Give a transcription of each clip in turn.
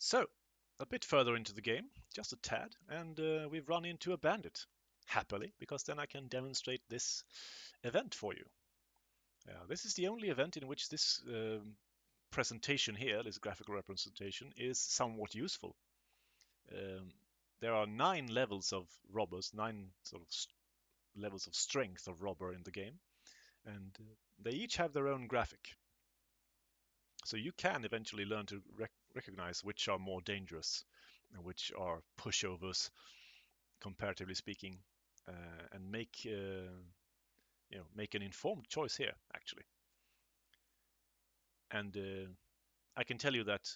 So, a bit further into the game, just a tad, and we've run into a bandit. Happily, because then I can demonstrate this event for you. This is the only event in which this presentation here, this graphical representation, is somewhat useful. Um, there are 9 levels of robbers, 9 sort of levels of strength of robber in the game, and they each have their own graphic. So you can eventually learn to recognize which are more dangerous and which are pushovers, comparatively speaking, and make an informed choice here, actually. And I can tell you that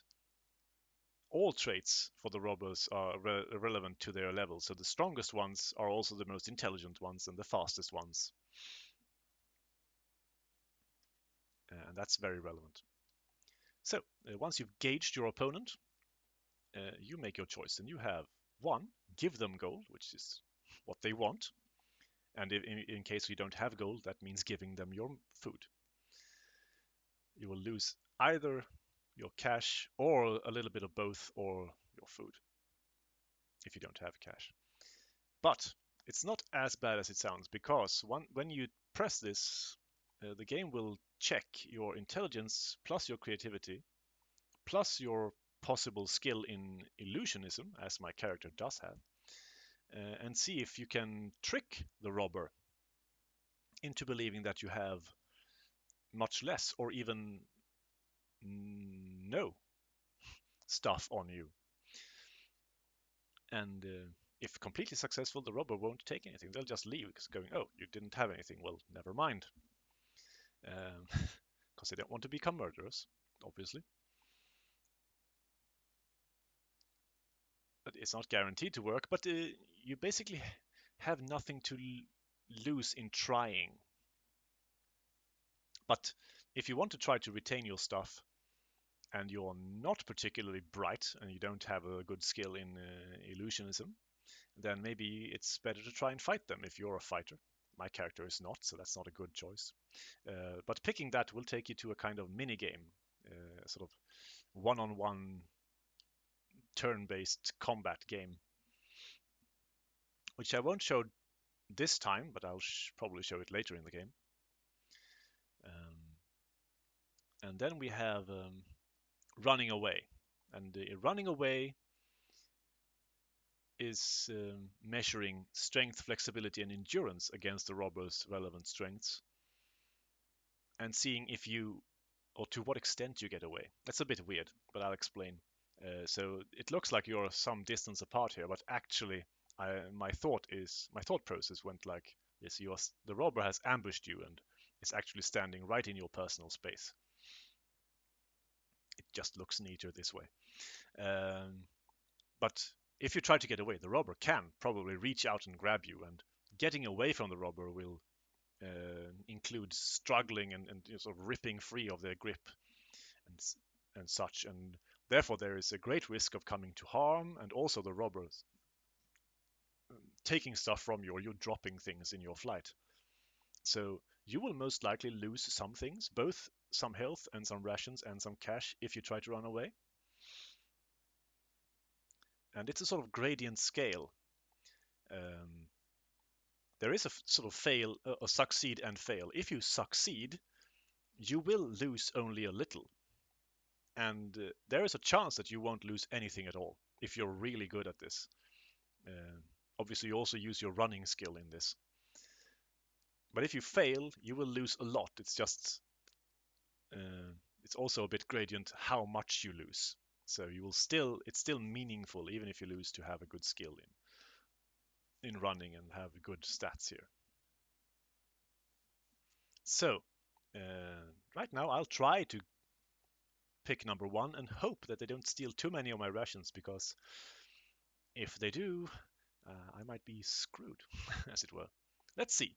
all traits for the robbers are relevant to their level. So the strongest ones are also the most intelligent ones and the fastest ones. And that's very relevant. So once you've gauged your opponent, you make your choice. And you have 1, give them gold, which is what they want. And in case you don't have gold, that means giving them your food. You will lose either your cash or a little bit of both, or your food if you don't have cash. But it's not as bad as it sounds, because when you press this, the game will check your intelligence plus your creativity plus your possible skill in illusionism, as my character does have, and see if you can trick the robber into believing that you have much less or even no stuff on you. And if completely successful, the robber won't take anything. They'll just leave because going, oh, you didn't have anything. Well, never mind. Because they don't want to become murderers, obviously. But it's not guaranteed to work. But you basically have nothing to lose in trying. But if you want to try to retain your stuff, and you're not particularly bright and you don't have a good skill in illusionism, then maybe it's better to try and fight them if you're a fighter. My character is not, so that's not a good choice. But picking that will take you to a kind of mini game, sort of one-on-one turn-based combat game, which I won't show this time, but I'll probably show it later in the game. And then we have running away. And running away is measuring strength, flexibility, and endurance against the robber's relevant strengths, and seeing if you, or to what extent you get away. That's a bit weird, but I'll explain. So it looks like you're some distance apart here, but actually, my thought process went like this: the robber has ambushed you and is actually standing right in your personal space. It just looks neater this way. But if you try to get away, the robber can probably reach out and grab you, and getting away from the robber will include struggling and sort of ripping free of their grip and such. And therefore, there is a great risk of coming to harm, and also the robbers taking stuff from you, or you dropping things in your flight. So you will most likely lose some things, both some health and some rations and some cash, if you try to run away. And it's a sort of gradient scale. There is a sort of fail, or succeed and fail. If you succeed, you will lose only a little. And there is a chance that you won't lose anything at all if you're really good at this. Obviously, you also use your running skill in this. But if you fail, you will lose a lot. It's just, it's also a bit gradient how much you lose. So it's still meaningful, even if you lose, to have a good skill in running and have good stats here. So right now I'll try to pick number 1 and hope that they don't steal too many of my rations, because if they do, I might be screwed, as it were. Let's see.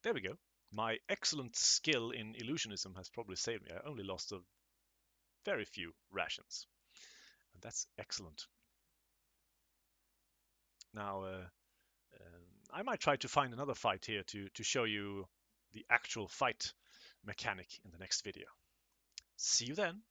There we go. My excellent skill in illusionism has probably saved me. I only lost a very few rations, and that's excellent. Now, I might try to find another fight here to show you the actual fight mechanic in the next video. See you then.